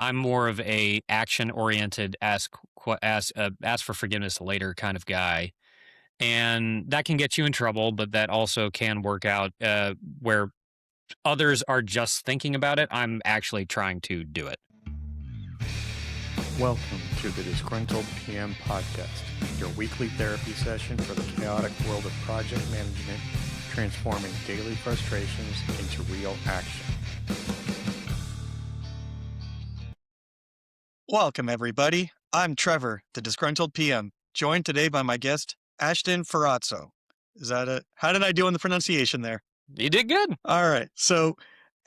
I'm more of a action oriented, ask for forgiveness later kind of guy, and that can get you in trouble. But that also can work out where others are just thinking about it. I'm actually trying to do it. Welcome to the Disgruntled PM podcast, your weekly therapy session for the chaotic world of project management, transforming daily frustrations into real action. Welcome, everybody. I'm Trevor, the Disgruntled PM, joined today by my guest, Ashton Ferrazzo. How did I do on the pronunciation there? You did good. All right. So,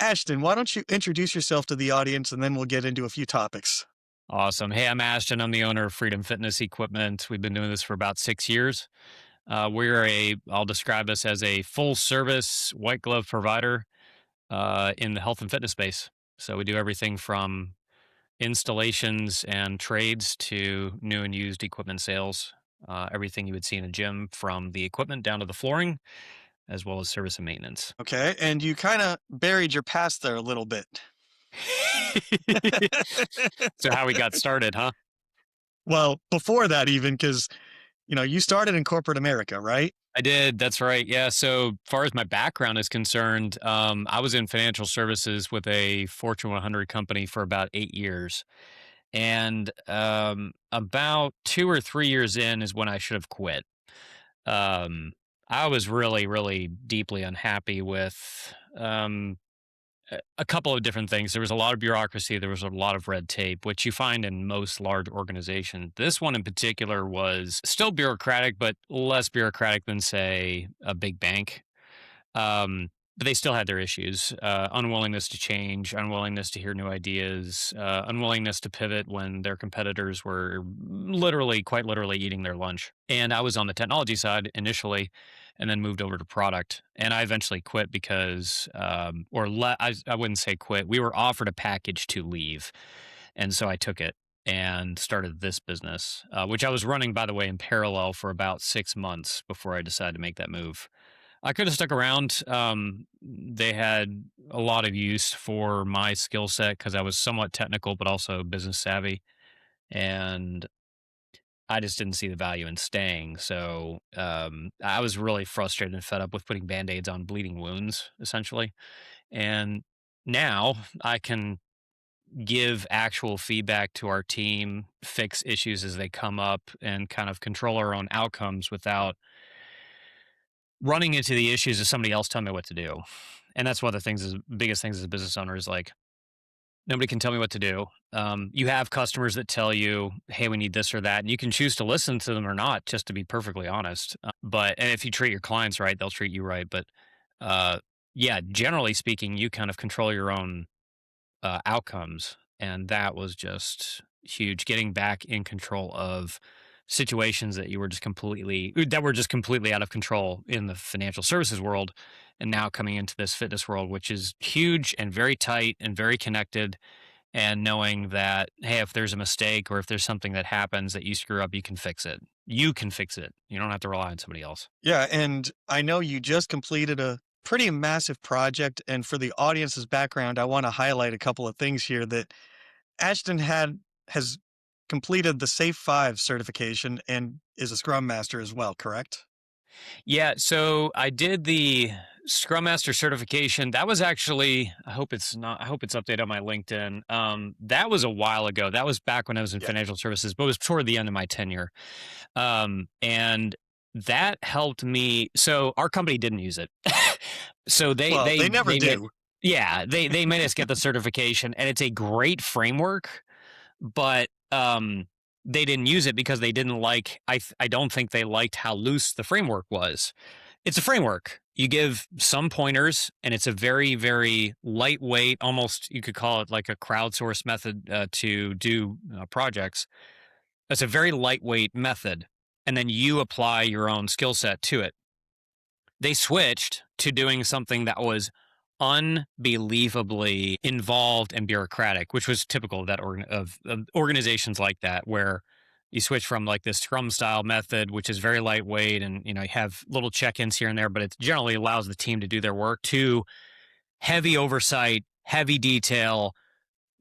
Ashton, why don't you introduce yourself to the audience and then we'll get into a few topics. Awesome. Hey, I'm Ashton. I'm the owner of Freedom Fitness Equipment. We've been doing this for about 6 years. I'll describe us as a full service white glove provider in the health and fitness space. So we do everything from installations and trades to new and used equipment sales, everything you would see in a gym, from the equipment down to the flooring, as well as service and maintenance. Okay. And you kind of buried your past there a little bit. So how we got started, huh? Well, before that, even because, you started in corporate America, right? I did. That's right. Yeah. So far as my background is concerned, I was in financial services with a Fortune 100 company for about 8 years. And about 2 or 3 years in is when I should have quit. I was really, really deeply unhappy with a couple of different things. There was a lot of bureaucracy. There was a lot of red tape, which you find in most large organizations. This one in particular was still bureaucratic, but less bureaucratic than, say, a big bank. But they still had their issues, unwillingness to change, unwillingness to hear new ideas, unwillingness to pivot when their competitors were quite literally eating their lunch. And I was on the technology side initially and then moved over to product. And I eventually quit because, I wouldn't say quit. We were offered a package to leave. And so I took it and started this business, which I was running, by the way, in parallel for about 6 months before I decided to make that move. I could have stuck around. They had a lot of use for my skill set because I was somewhat technical, but also business savvy. And I just didn't see the value in staying. So I was really frustrated and fed up with putting band-aids on bleeding wounds, essentially. And now I can give actual feedback to our team, fix issues as they come up, and kind of control our own outcomes without running into the issues of somebody else telling me what to do. And that's one of the biggest things as a business owner is like, nobody can tell me what to do. You have customers that tell you, hey, we need this or that. And you can choose to listen to them or not, just to be perfectly honest. And if you treat your clients right, they'll treat you right. But yeah, generally speaking, you kind of control your own outcomes. And that was just huge. Getting back in control of situations that were just completely out of control in the financial services world, and now coming into this fitness world, which is huge and very tight and very connected, and knowing that, hey, if there's a mistake or if there's something that happens that you screw up, you can fix it. You don't have to rely on somebody else. Yeah, and I know you just completed a pretty massive project, and for the audience's background, I want to highlight a couple of things here that Ashton has completed the Safe 5 certification and is a Scrum Master as well, correct? Yeah, so I did the Scrum Master certification. That was actually, I hope it's updated on my LinkedIn. That was a while ago. That was back when I was in financial services, but it was toward the end of my tenure. And that helped me. So our company didn't use it. So they never do. They made us get the certification, and it's a great framework, but they didn't use it because they didn't like, I don't think they liked how loose the framework was. It's a framework. You give some pointers, and it's a very, very lightweight, almost you could call it like a crowdsource method to do projects. It's a very lightweight method, and then you apply your own skill set to it. They switched to doing something that was unbelievably involved and bureaucratic, which was typical of of organizations like that, where you switch from like this Scrum style method, which is very lightweight, and you have little check-ins here and there, but it generally allows the team to do their work, to heavy oversight, heavy detail,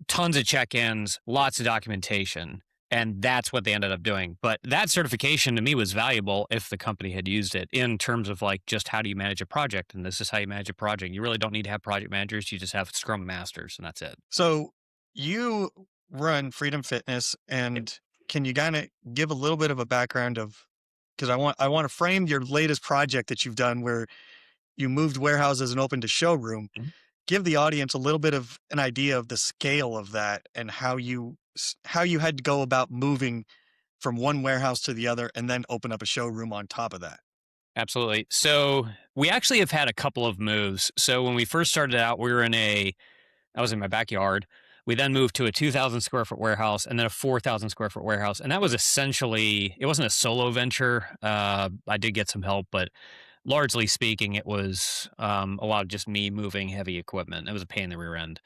tons of check-ins, lots of documentation. And that's what they ended up doing. But that certification to me was valuable if the company had used it in terms of like just how do you manage a project? And this is how you manage a project. You really don't need to have project managers. You just have Scrum Masters, and that's it. So you run Freedom Fitness, and can you kind of give a little bit of a background of, because I want to frame your latest project that you've done where you moved warehouses and opened a showroom. Mhm. Give the audience a little bit of an idea of the scale of that and how you had to go about moving from one warehouse to the other and then open up a showroom on top of that. Absolutely. So we actually have had a couple of moves. So when we first started out, I was in my backyard. We then moved to a 2,000 square foot warehouse and then a 4,000 square foot warehouse. And that was essentially, it wasn't a solo venture. I did get some help, but largely speaking, it was a lot of just me moving heavy equipment. It was a pain in the rear end.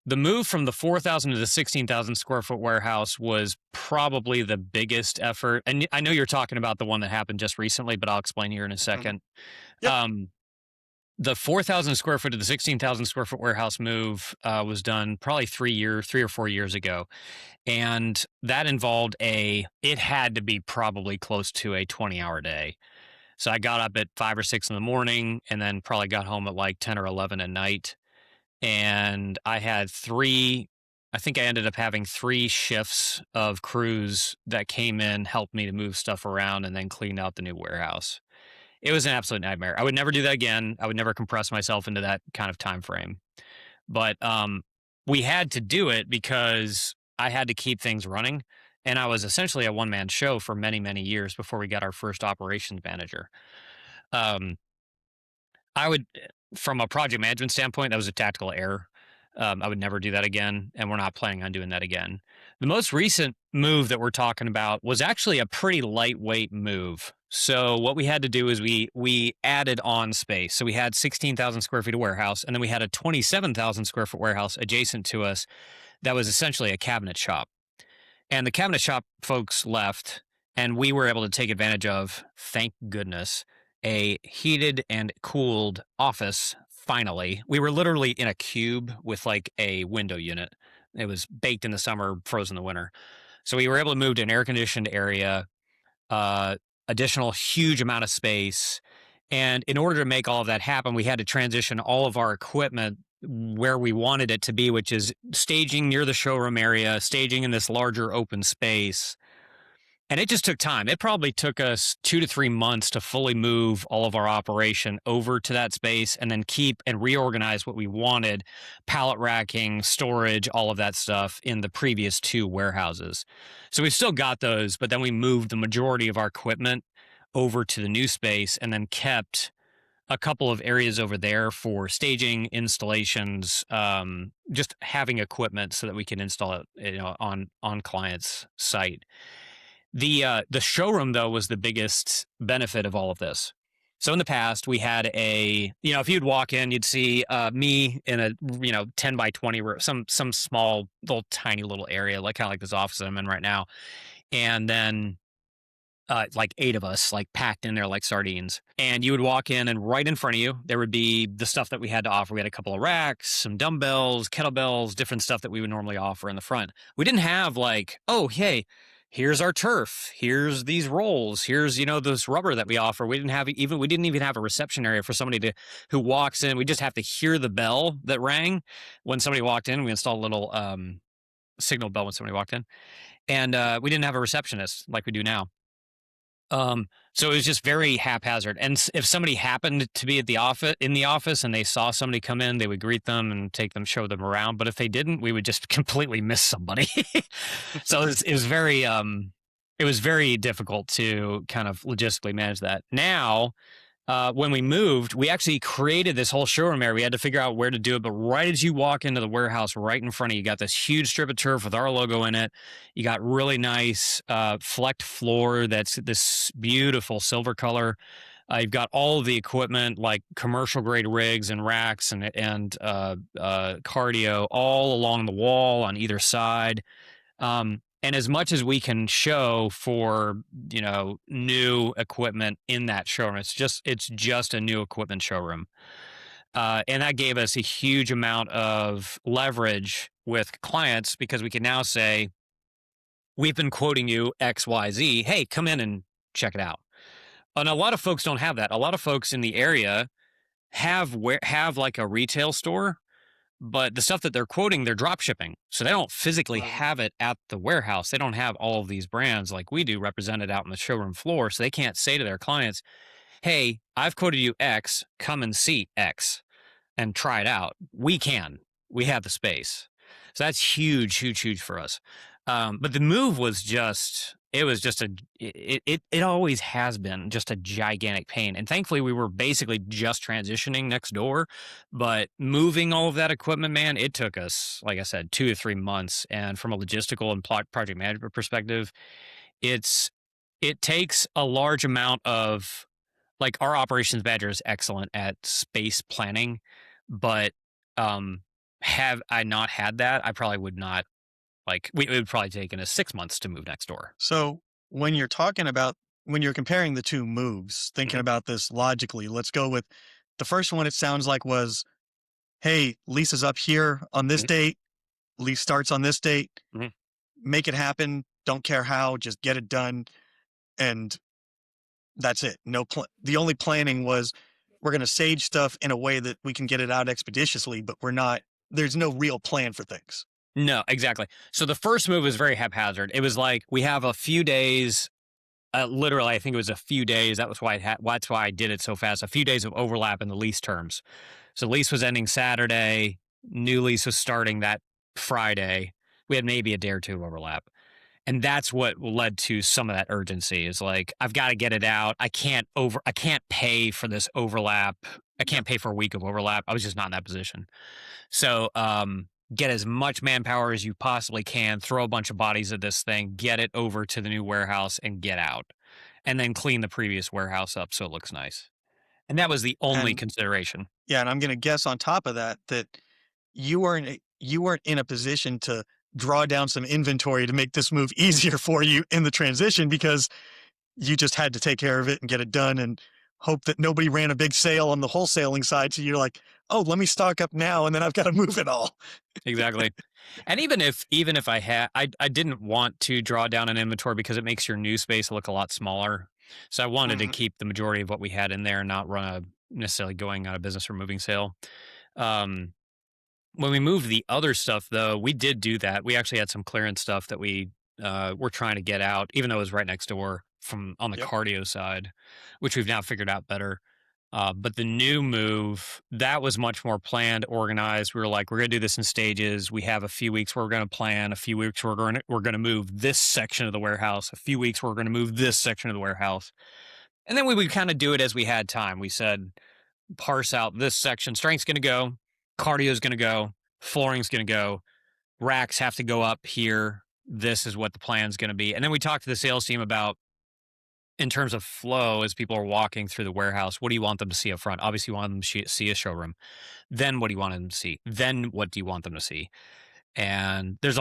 The move from the 4,000 to the 16,000 square foot warehouse was probably the biggest effort. And I know you're talking about the one that happened just recently, but I'll explain here in a Mhm. second. Yep. Um, the 4,000 square foot to the 16,000 square foot warehouse move was done probably 3 or 4 years ago. And that involved it had to be probably close to a 20-hour day. So I got up at 5 or 6 in the morning and then probably got home at like 10 or 11 at night. And I think I ended up having 3 shifts of crews that came in, helped me to move stuff around, and then cleaned out the new warehouse. It was an absolute nightmare. I would never do that again. I would never compress myself into that kind of time frame. But we had to do it because I had to keep things running. And I was essentially a one man show for many, many years before we got our first operations manager. Um, I would, from a project management standpoint, that was a tactical error. I would never do that again, and we're not planning on doing that again. The most recent move that we're talking about was actually a pretty lightweight move. So what we had to do is we added on space. So we had 16,000 square feet of warehouse, and then we had a 27,000 square foot warehouse adjacent to us that was essentially a cabinet shop. And the cabinet shop folks left, and we were able to take advantage of, thank goodness, a heated and cooled office. Finally, we were literally in a cube with like a window unit. It was baked in the summer, frozen in the winter. So we were able to move to an air conditioned area, uh, additional huge amount of space. And in order to make all of that happen, we had to transition all of our equipment where we wanted it to be, which is staging near the showroom area, staging in this larger open space. And it just took time. It probably took us 2 to 3 months to fully move all of our operation over to that space and then keep and reorganize what we wanted, pallet racking, storage, all of that stuff in the previous 2 warehouses. So we still got those, but then we moved the majority of our equipment over to the new space and then kept a couple of areas over there for staging, installations, just having equipment so that we can install it, on clients' site. The showroom though was the biggest benefit of all of this. So in the past, we had if you'd walk in, you'd see me in a 10 by 20 some small little tiny little area, like kind of like this office that I'm in right now, and then like 8 of us, like packed in there like sardines. And you would walk in, and right in front of you, there would be the stuff that we had to offer. We had a couple of racks, some dumbbells, kettlebells, different stuff that we would normally offer in the front. We didn't have like, oh, hey, here's our turf. Here's these rolls. Here's, this rubber that we offer. We didn't even have a reception area for somebody who walks in. We just have to hear the bell that rang when somebody walked in. We installed a little signal bell when somebody walked in. And we didn't have a receptionist like we do now. So it was just very haphazard. And if somebody happened to be in the office and they saw somebody come in, they would greet them and show them around. But if they didn't, we would just completely miss somebody. So it was very difficult to kind of logistically manage that. Now, when we moved, we actually created this whole showroom area. We had to figure out where to do it. But right as you walk into the warehouse, right in front of you, you got this huge strip of turf with our logo in it. You got really nice flecked floor that's this beautiful silver color. You've got all of the equipment, like commercial grade rigs and racks and cardio all along the wall on either side. And as much as we can show for, new equipment in that showroom, it's just a new equipment showroom. And that gave us a huge amount of leverage with clients because we can now say, we've been quoting you XYZ. Hey, come in and check it out. And a lot of folks don't have that. A lot of folks in the area have like a retail store, but the stuff that they're quoting, they're drop shipping. So they don't physically Right. have it at the warehouse. They don't have all of these brands like we do represented out on the showroom floor. So they can't say to their clients, hey, I've quoted you X, come and see X and try it out. We can. We have the space. So that's huge, huge, huge for us. But the move was just it was just it always has been just a gigantic pain. And thankfully we were basically just transitioning next door. But moving all of that equipment, man, it took us, like I said, 2 to 3 months. And from a logistical and project management perspective, it's it takes a large amount of like our operations manager is excellent at space planning, but um have I not had that, I probably would not like it would probably taken us 6 months to move next door. So when you're talking about when you're comparing the two moves, thinking Mhm, about this logically, let's go with the first one. It sounds like was, hey, lease is up here on this mhm, date. Lease starts on this date. mhm. Make it happen. Don't care how. Just get it done, and that's it. The only planning was we're going to sage stuff in a way that we can get it out expeditiously, but we're not. There's no real plan for things. No, exactly. So the first move was very haphazard. It was like we have a few days. Literally, I think it was a few days. That was why that's why I did it so fast. A few days of overlap in the lease terms. So lease was ending Saturday. New lease was starting that Friday. We had maybe a day or two of overlap. And that's what led to some of that urgency is like, I've got to get it out. I can't pay for this overlap. I Yep. can't pay for a week of overlap. I was just not in that position. So, get as much manpower as you possibly can, throw a bunch of bodies at this thing, get it over to the new warehouse and get out. And then clean the previous warehouse up so it looks nice. And that was the only And consideration. yeah, and I'm going to guess on top of that that you weren't in a position to draw down some inventory to make this move easier for you in the transition because you just had to take care of it and get it done and hope that nobody ran a big sale on the wholesaling side. So you're like, oh, let me stock up now and then I've got to move it all. Exactly. And even if I had I didn't want to draw down an inventory because it makes your new space look a lot smaller. So I wanted to Mhm. keep the majority of what we had in there and not run a necessarily going out of business or moving sale. Um, when we moved the other stuff though, we did do that. We actually had some clearance stuff that we were trying to get out, even though it was right next door from on the Yep. cardio side, which we've now figured out better. But the new move, that was much more planned, organized. We were like, we're going to do this in stages. We have a few weeks where we're going to plan. A few weeks where we're going to move this section of the warehouse. A few weeks where we're going to move this section of the warehouse. And then we would kind of do it as we had time. We said, parse out this section. Strength's going to go, cardio's going to go, flooring's going to go, racks have to go up here. This is what the plan's going to be. And then we talked to the sales team about in terms of flow as people are walking through the warehouse, what do you want them to see up front? Obviously, you want them to see a showroom. Then what do you want them to see? Then what do you want them to see? And there's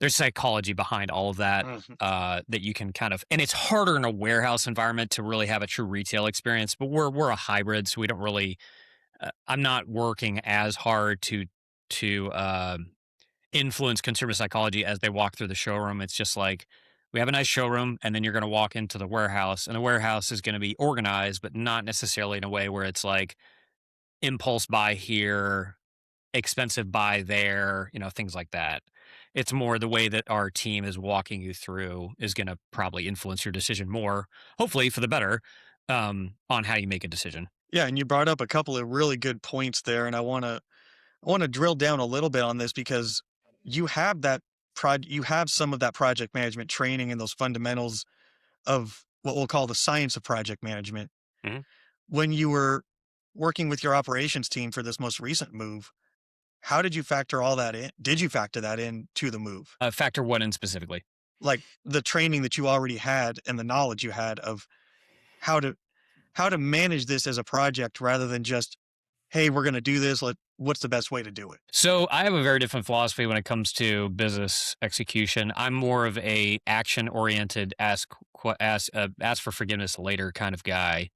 psychology behind all of that Mhm. that you can kind of, and it's harder in a warehouse environment to really have a true retail experience. But we're a hybrid, so we don't really. I'm not working as hard to influence consumer psychology as they walk through the showroom. It's just like we have a nice showroom, and then you're going to walk into the warehouse, and the warehouse is going to be organized, but not necessarily in a way where it's like impulse buy here, expensive buy there, things like that. It's more the way that our team is walking you through is going to probably influence your decision more, hopefully for the better, on how you make a decision. Yeah, and you brought up a couple of really good points there, and I want to drill down a little bit on this because you have you have some of that project management training and those fundamentals of what we'll call the science of project management. Mhm. When you were working with your operations team for this most recent move, how did you factor all that in? Did you factor that in to the move? Factor one in specifically. Like the training that you already had and the knowledge you had of how to how to manage this as a project rather than just, hey, we're going to do this. What's the best way to do it? So I have a very different philosophy when it comes to business execution. I'm more of a action oriented, ask for forgiveness later kind of guy.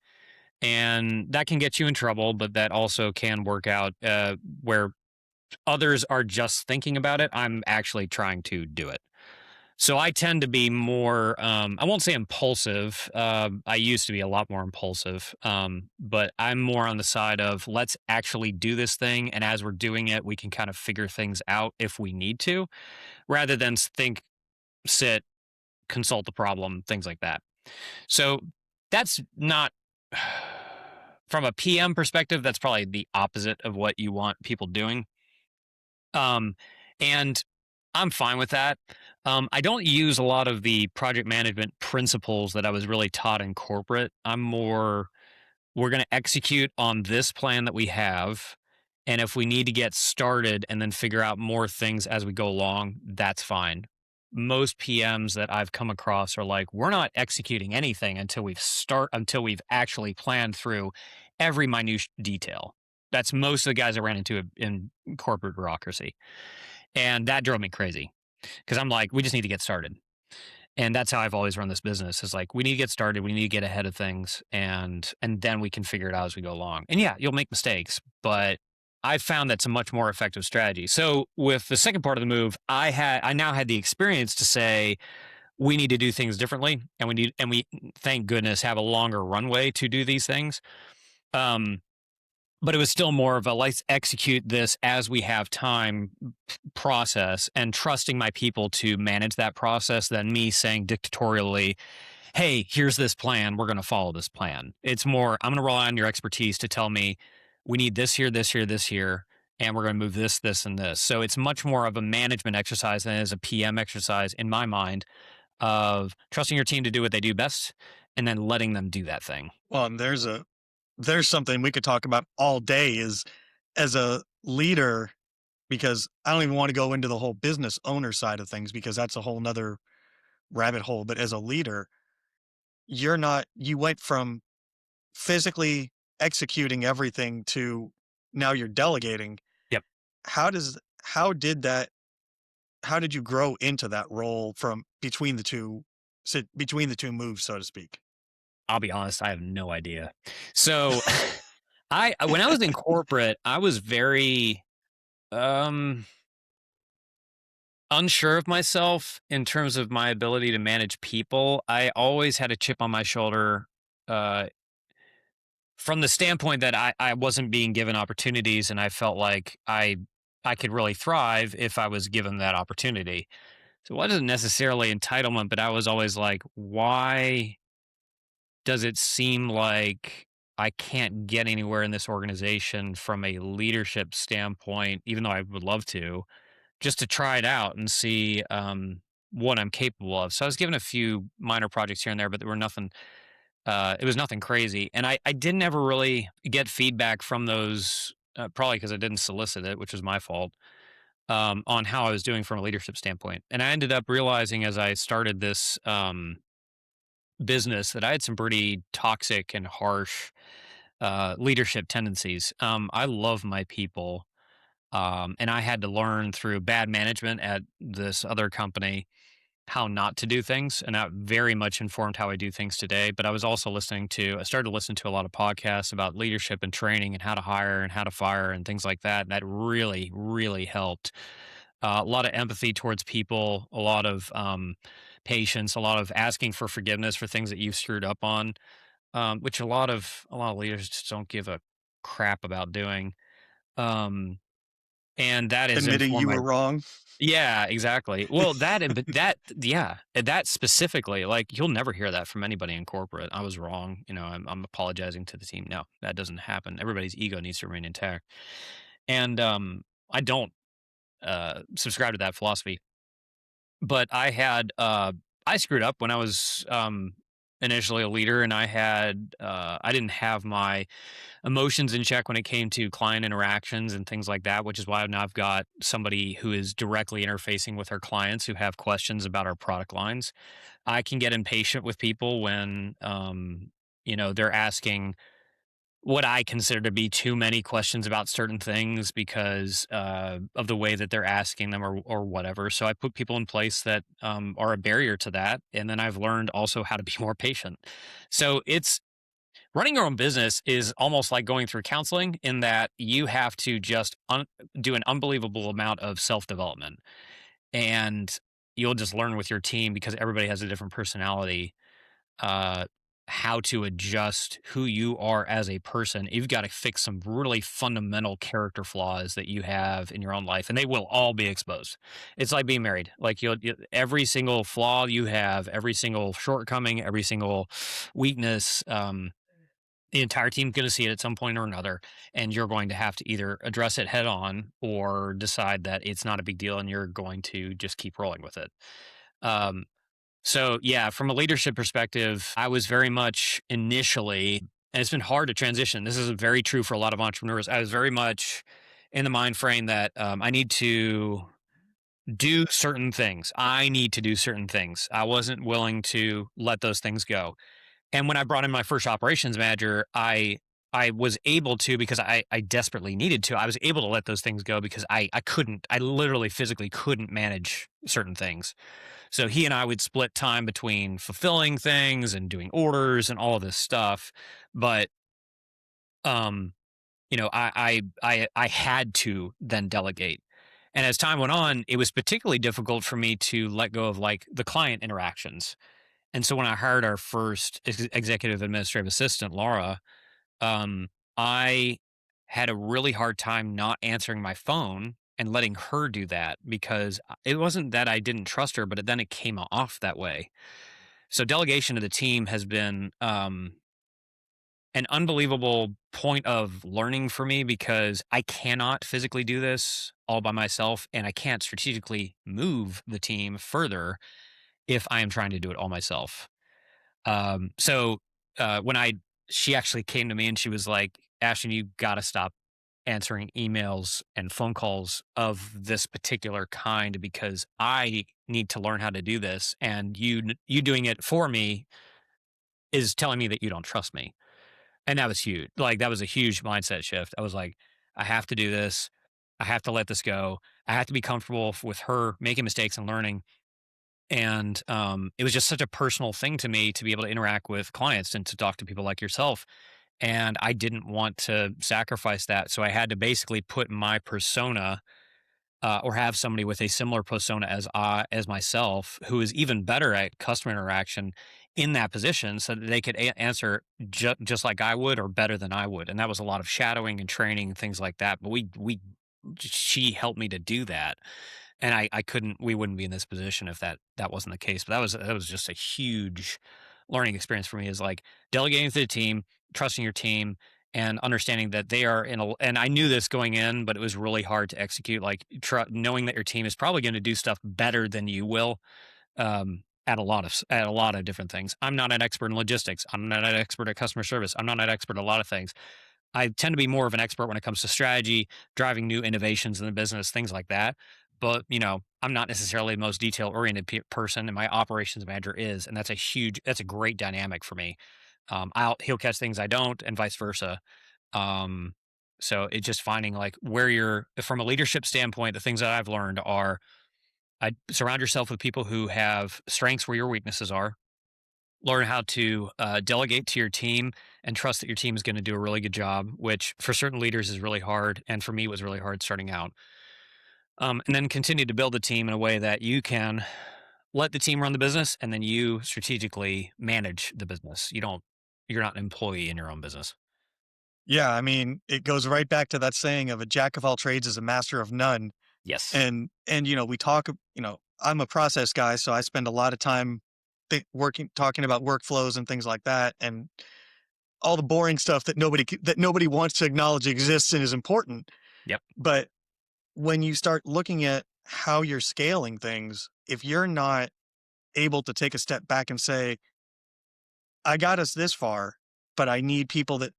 and that can get you in trouble, but that also can work out where others are just thinking about it. I'm actually trying to do it. So I tend to be more, I won't say impulsive. I used to be a lot more impulsive, but I'm more on the side of let's actually do this thing. And as we're doing it, we can kind of figure things out if we need to, rather than think, sit, consult the problem, things like that. So that's not, from a PM perspective, that's probably the opposite of what you want people doing. And I'm fine with that. I don't use a lot of the project management principles that I was really taught in corporate. I'm more, we're going to execute on this plan that we have. And if we need to get started and then figure out more things as we go along, that's fine. Most PMs that I've come across are like, we're not executing anything until we've actually planned through every minute detail. That's most of the guys I ran into in corporate bureaucracy. And that drove me crazy because I'm like, we just need to get started. And that's how I've always run this business is like, we need to get started. We need to get ahead of things and then we can figure it out as we go along. And yeah, you'll make mistakes, but I've found that's a much more effective strategy. So with the second part of the move, I now had the experience to say, we need to do things differently and we thank goodness have a longer runway to do these things. Um, but it was still more of a let's execute this as we have time process and trusting my people to manage that process than me saying dictatorially, hey, here's this plan. We're going to follow this plan. It's more, I'm going to rely on your expertise to tell me we need this here, this here, this here, and we're going to move this, this, and this. So it's much more of a management exercise than it is a PM exercise in my mind of trusting your team to do what they do best and then letting them do that thing. Well, and there's something we could talk about all day is as a leader, because I don't even want to go into the whole business owner side of things because that's a whole nother rabbit hole. But as a leader, you went from physically executing everything to now you're delegating. Yep. How does, how did that, how did you grow into that role from between the two moves, so to speak? I'll be honest, I have no idea. So when I was in corporate, I was very um unsure of myself in terms of my ability to manage people. I always had a chip on my shoulder uh from the standpoint that I wasn't being given opportunities and I felt like I could really thrive if I was given that opportunity. So it wasn't necessarily entitlement, but I was always like, why does it seem like I can't get anywhere in this organization from a leadership standpoint, even though I would love to, just to try it out and see what I'm capable of. So I was given a few minor projects here and there, but there were nothing. It was nothing crazy, and I didn't ever really get feedback from those. Probably because I didn't solicit it, which was my fault. On how I was doing from a leadership standpoint, and I ended up realizing as I started this business that I had some pretty toxic and harsh leadership tendencies. I love my people. And I had to learn through bad management at this other company how not to do things. And that very much informed how I do things today. But I was also I started to listen to a lot of podcasts about leadership and training and how to hire and how to fire and things like that. And that really, really helped. A lot of empathy towards people, a lot of patience, a lot of asking for forgiveness for things that you've screwed up on, which a lot of leaders just don't give a crap about doing. Um, and that is Admitting informed you my were wrong. yeah, exactly. Well, that specifically, like you'll never hear that from anybody in corporate. I was wrong. I'm apologizing to the team. No, that doesn't happen. Everybody's ego needs to remain intact. And I don't subscribe to that philosophy. But I screwed up when I was initially a leader, and I didn't have my emotions in check when it came to client interactions and things like that, which is why now I've got somebody who is directly interfacing with our clients who have questions about our product lines. I can get impatient with people when they're asking what I consider to be too many questions about certain things because of the way that they're asking them or whatever. So I put people in place that are a barrier to that, and then I've learned also how to be more patient. So it's running your own business is almost like going through counseling in that you have to just do an unbelievable amount of self development, and you'll just learn with your team because everybody has a different personality, uh, how to adjust who you are as a person. You've got to fix some really fundamental character flaws that you have in your own life, and they will all be exposed. It's like being married. Like every single flaw you have, every single shortcoming, every single weakness. The entire team's going to see it at some point or another, and you're going to have to either address it head on or decide that it's not a big deal and you're going to just keep rolling with it. Um, so yeah, from a leadership perspective, I was very much initially, and it's been hard to transition. This is very true for a lot of entrepreneurs. I was very much in the mind frame that I need to do certain things. I need to do certain things. I wasn't willing to let those things go. And when I brought in my first operations manager, I was able to because I desperately needed to. I was able to let those things go because I couldn't. I literally physically couldn't manage certain things. So he and I would split time between fulfilling things and doing orders and all of this stuff. But um, I had to then delegate. And as time went on, it was particularly difficult for me to let go of like the client interactions. And so when I hired our first executive administrative assistant, Laura, um, I had a really hard time not answering my phone and letting her do that because it wasn't that I didn't trust her, but then it came off that way. So delegation to the team has been an unbelievable point of learning for me because I cannot physically do this all by myself and I can't strategically move the team further if I am trying to do it all myself. When she actually came to me and she was like, Ashton, you got to stop answering emails and phone calls of this particular kind because I need to learn how to do this. And you doing it for me is telling me that you don't trust me. And that was huge. Like that was a huge mindset shift. I was like, I have to do this. I have to let this go. I have to be comfortable with her making mistakes and learning. And it was just such a personal thing to me to be able to interact with clients and to talk to people like yourself. And I didn't want to sacrifice that. So I had to basically put my persona or have somebody with a similar persona as myself, who is even better at customer interaction in that position, so that they could answer just like I would or better than I would. And that was a lot of shadowing and training and things like that. But she helped me to do that, and I couldn't. We wouldn't be in this position if that wasn't the case. But that was just a huge learning experience for me. Is like delegating to the team, trusting your team, and understanding that they are in a, and I knew this going in, but it was really hard to execute. Like knowing that your team is probably going to do stuff better than you will, at a lot of different things. I'm not an expert in logistics. I'm not an expert at customer service. I'm not an expert at a lot of things. I tend to be more of an expert when it comes to strategy, driving new innovations in the business, things like that. But I'm not necessarily the most detail oriented person, and my operations manager is, and that's a great dynamic for me. He'll catch things I don't, and vice versa. Um, so it's just finding like where you're from a leadership standpoint. The things that I've learned are I surround yourself with people who have strengths where your weaknesses are. Learn how to delegate to your team and trust that your team is going to do a really good job, which for certain leaders is really hard. And for me, it was really hard starting out. And then continue to build a team in a way that you can let the team run the business and then you strategically manage the business. You're not an employee in your own business. Yeah, I mean, it goes right back to that saying of a jack of all trades is a master of none. Yes. And we talk, I'm a process guy, so I spend a lot of time talking about workflows and things like that, and all the boring stuff that nobody wants to acknowledge exists and is important. Yep. But when you start looking at how you're scaling things, if you're not able to take a step back and say, I got us this far, but I need people that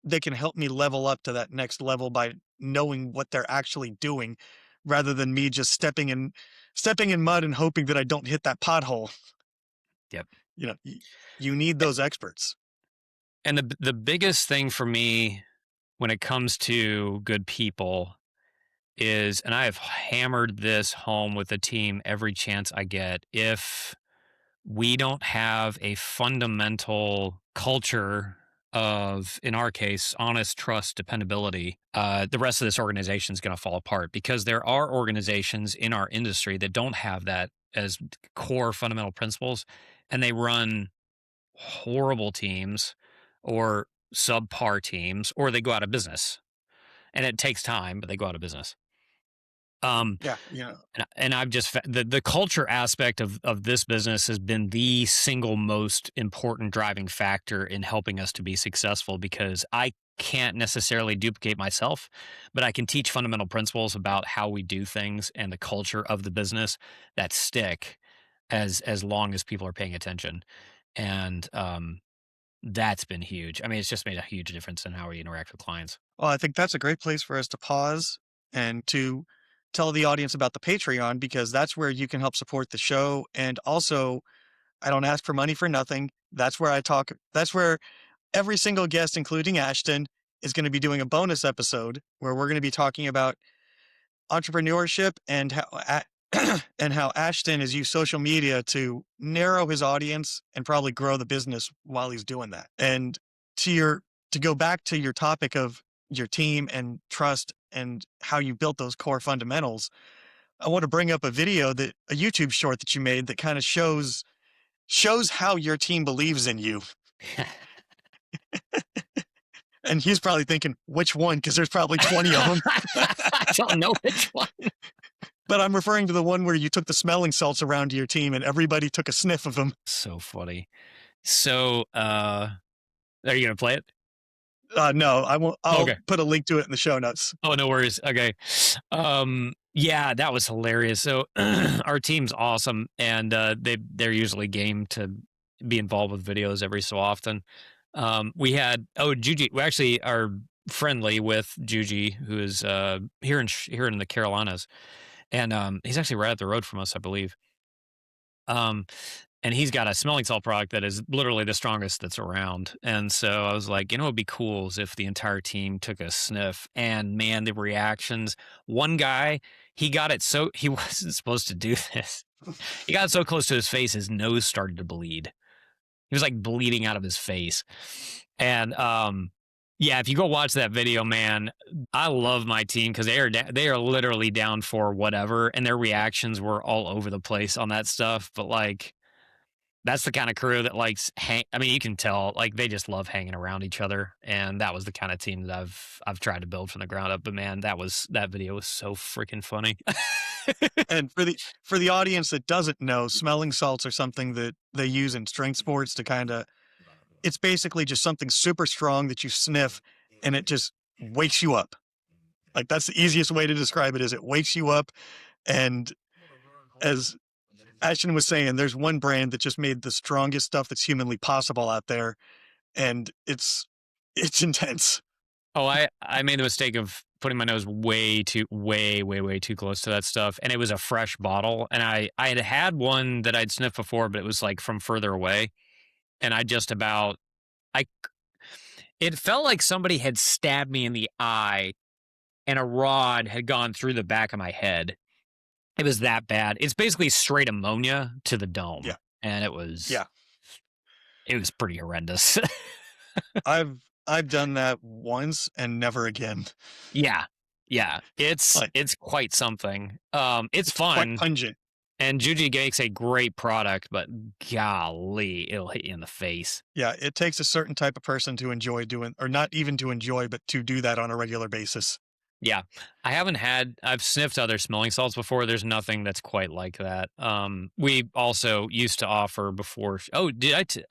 they can help me level up to that next level by knowing what they're actually doing rather than me just stepping in mud and hoping that I don't hit that pothole. Yep. You know, you need those experts. And the biggest thing for me when it comes to good people is, and I have hammered this home with the team every chance I get. If we don't have a fundamental culture of, in our case, honest, trust, dependability, the rest of this organization is going to fall apart because there are organizations in our industry that don't have that as core fundamental principles, and they run horrible teams or subpar teams, or they go out of business. And it takes time, but they go out of business. Um, Yeah, you know, and I've just the culture aspect of this business has been the single most important driving factor in helping us to be successful because I can't necessarily duplicate myself, but I can teach fundamental principles about how we do things and the culture of the business that stick as long as people are paying attention. And that's been huge. I mean, it's just made a huge difference in how we interact with clients. well, I think that's a great place for us to pause and to tell the audience about the Patreon because that's where you can help support the show. And also, I don't ask for money for nothing. That's where every single guest, including Ashton, is going to be doing a bonus episode where we're going to be talking about entrepreneurship and and how Ashton has used social media to narrow his audience and probably grow the business while he's doing that. And to go back to your topic of your team and trust and how you built those core fundamentals, I want to bring up a YouTube short that you made that kind of shows how your team believes in you. And he's probably thinking, which one? Because there's probably 20 of them. I don't know which one. But I'm referring to the one where you took the smelling salts around to your team and everybody took a sniff of them. So funny. So, are you gonna play it? No, I won't. I'll Okay. put a link to it in the show notes. Oh, no worries. Okay. Yeah, that was hilarious. So our team's awesome, and they're usually game to be involved with videos every so often. We had Juji. We actually are friendly with Juji, who is here in the Carolinas, and he's actually right up the road from us, I believe. Um, and he's got a smelling salt product that is literally the strongest that's around. And so I was like, it'd be cool is if the entire team took a sniff. And man, the reactions. One guy, he got it so he wasn't supposed to do this. He got so close to his face, his nose started to bleed. He was like bleeding out of his face. And yeah, if you go watch that video, man, I love my team because they are literally down for whatever, and their reactions were all over the place on that stuff. But like, that's the kind of crew that likes I mean, you can tell like they just love hanging around each other, and that was the kind of team that I've tried to build from the ground up. But man, that video was so freaking funny. And for the audience that doesn't know, smelling salts are something that they use in strength sports to kind of. It's basically just something super strong that you sniff, and it just wakes you up. Like that's the easiest way to describe it. Is it wakes you up, and as Ashton was saying, there's one brand that just made the strongest stuff that's humanly possible out there, and it's intense. Oh, I made the mistake of putting my nose way too close to that stuff, and it was a fresh bottle, and I had one that I'd sniffed before, but it was like from further away, and I it felt like somebody had stabbed me in the eye, and a rod had gone through the back of my head. It was that bad. It's basically straight ammonia to the dome, Yeah, and yeah. it was pretty horrendous. I've done that once and never again. Yeah. Yeah. Like It's quite something. It's it's quite fun, pungent. and Juji makes a great product, but golly, it'll hit you in the face. Yeah, it takes a certain type of person to enjoy doing, or not even to enjoy, but to do that on a regular basis. Yeah. I've sniffed other smelling salts before. There's nothing that's quite like that. We also used to offer before. Oh,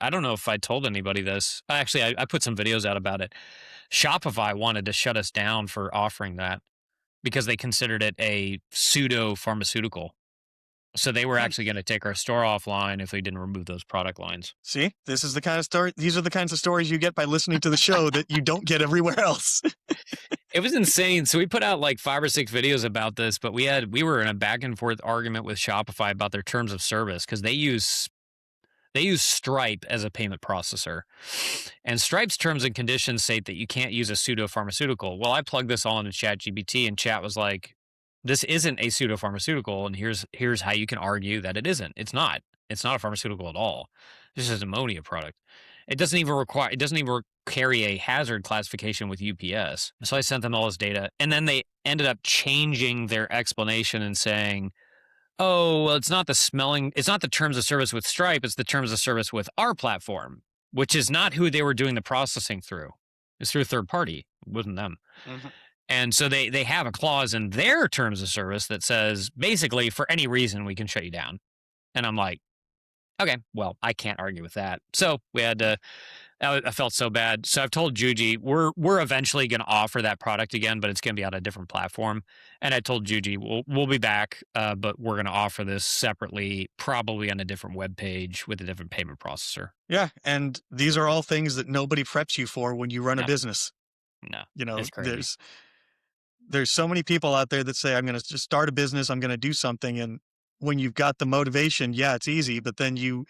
I don't know if I told anybody this. Actually, I put some videos out about it. Shopify wanted to shut us down for offering that because they considered it a pseudo pharmaceutical. So they were Hmm. actually going to take our store offline if we didn't remove those product lines. See, this is the kind of story. These are the kinds of stories you get by listening to the show that you don't get everywhere else. It was insane. So we put out like 5 or 6 videos about this, but we were in a back and forth argument with Shopify about their terms of service because they use Stripe as a payment processor. And Stripe's terms and conditions state that you can't use a pseudo pharmaceutical. Well, I plugged this all into ChatGPT, and Chat was like, this isn't a pseudo pharmaceutical, and here's how you can argue that it isn't. It's not. It's not a pharmaceutical at all. This is an ammonia product. It doesn't even carry a hazard classification with UPS. So I sent them all this data, and then they ended up changing their explanation and saying, "Oh, well, it's not the terms of service with Stripe, it's the terms of service with our platform," which is not who they were doing the processing through. It's through a third party. It wasn't them. Mhm. And so they have a clause in their terms of service that says basically for any reason we can shut you down. And I'm like, okay, well, I can't argue with that. So we had to. I felt so bad. So I've told Juji we're eventually going to offer that product again, but it's going to be on a different platform. And I told Juji we'll be back, but we're going to offer this separately, probably on a different web page with a different payment processor. Yeah, and these are all things that nobody preps you for when you run a No, business. no, You know, it's crazy. there's so many people out there that say, I'm going to just start a business, I'm going to do something. And when you've got the motivation, yeah, it's easy, but then you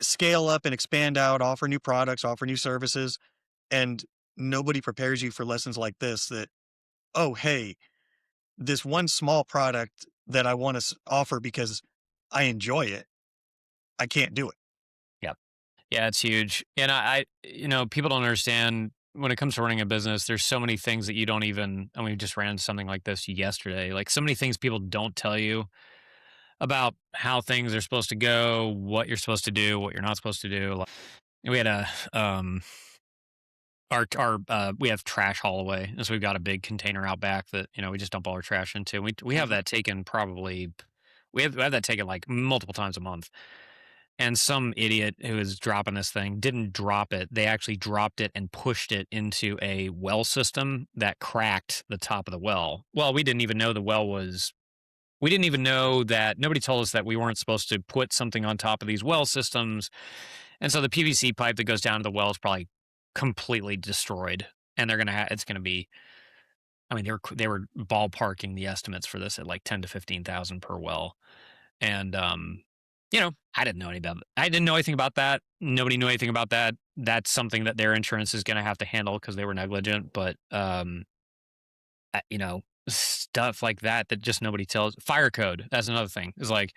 scale up and expand out, offer new products, offer new services, and nobody prepares you for lessons like this that, oh, hey, this one small product that I want to offer because I enjoy it, I can't do it. Yeah, yeah, it's huge. And people don't understand when it comes to running a business. There's so many things that you don't even. And we just ran into something like this yesterday. Like so many things people don't tell you about how things are supposed to go, what you're supposed to do, what you're not supposed to do. Like, we had a our we have trash haul away, and so we've got a big container out back that we just dump all our trash into. We have Mhm. that taken probably we have that taken like multiple times a month. And some idiot who is dropping this thing didn't drop it. They actually dropped it and pushed it into a well system that cracked the top of the well. Well, we didn't even know the well was we didn't even know that nobody told us that we weren't supposed to put something on top of these well systems. And so the PVC pipe that goes down to the well is probably completely destroyed. And it's going to be, I mean, they were ballparking the estimates for this at like 10 to 15,000 per well. And, I didn't know I didn't know anything about that. Nobody knew anything about that. That's something that their insurance is going to have to handle because they were negligent. But, stuff like that just nobody tells. Fire code. That's another thing. Is like,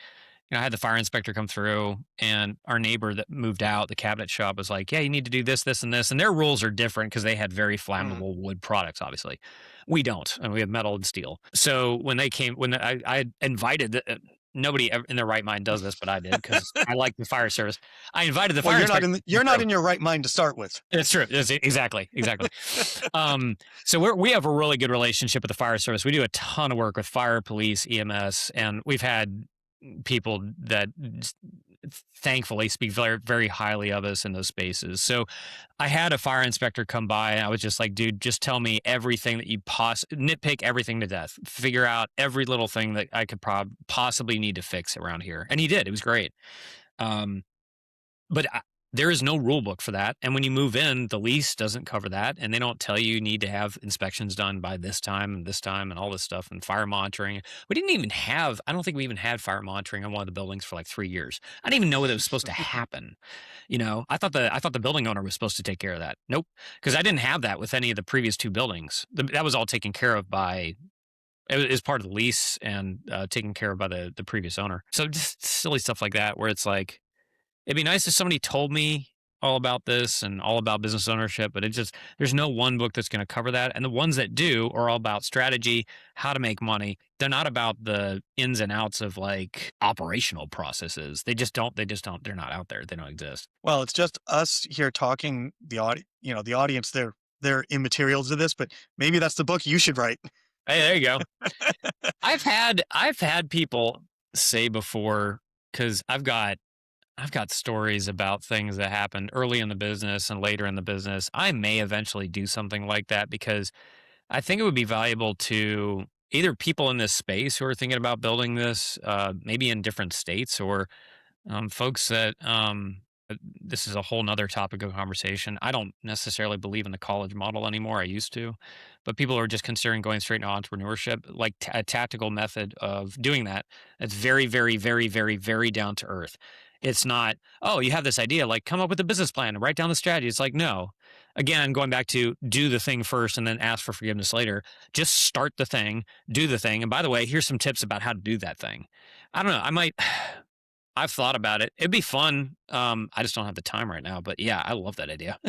I had the fire inspector come through, and our neighbor that moved out, the cabinet shop, was like, "Yeah, you need to do this, this, and this." And their rules are different because they had very Mhm. flammable wood products. Obviously, we don't, and we have metal and steel. So I invited nobody in their right mind does this, but I did because I like the fire service. I invited the Well, fire inspector. you're not in your right mind to start with. It's true. Exactly. So we have a really good relationship with the fire service. We do a ton of work with fire, police, EMS, and we've had people that thankfully speak very, very highly of us in those spaces. So I had a fire inspector come by, and I was just like, dude, just tell me everything that you nitpick everything to death, figure out every little thing that I could possibly need to fix around here. And he did. It was great. Um, but there is no rule book for that. And when you move in, the lease doesn't cover that. And they don't tell you need to have inspections done by this time and all this stuff and fire monitoring. I don't think we even had fire monitoring on one of the buildings for like 3 years. I didn't even know that it was supposed to happen. I thought the building owner was supposed to take care of that. Nope. Because I didn't have that with any of the previous two buildings. That was all taken care of by, it was part of the lease and taken care of by the previous owner. So just silly stuff like that where it's like, it'd be nice if somebody told me all about this and all about business ownership, but there's no one book that's going to cover that. And the ones that do are all about strategy, how to make money. They're not about the ins and outs of like operational processes. They're not out there. They don't exist. Well, it's just us here talking. The audience, they're immaterial to this, but maybe that's the book you should write. Hey, there you go. I've had people say before, because I've got stories about things that happened early in the business and later in the business. I may eventually do something like that because I think it would be valuable to either people in this space who are thinking about building this, maybe in different states, or folks that this is a whole nother topic of conversation. I don't necessarily believe in the college model anymore. I used to, but people are just considering going straight into entrepreneurship, like a tactical method of doing that. That's very, very, very, very, very down to earth. It's not, oh, you have this idea, like come up with a business plan and write down the strategy. It's like, no. Again, going back to do the thing first and then ask for forgiveness later. Just start the thing, do the thing. And by the way, here's some tips about how to do that thing. I don't know. I've thought about it. It'd be fun. I just don't have the time right now. But yeah, I love that idea.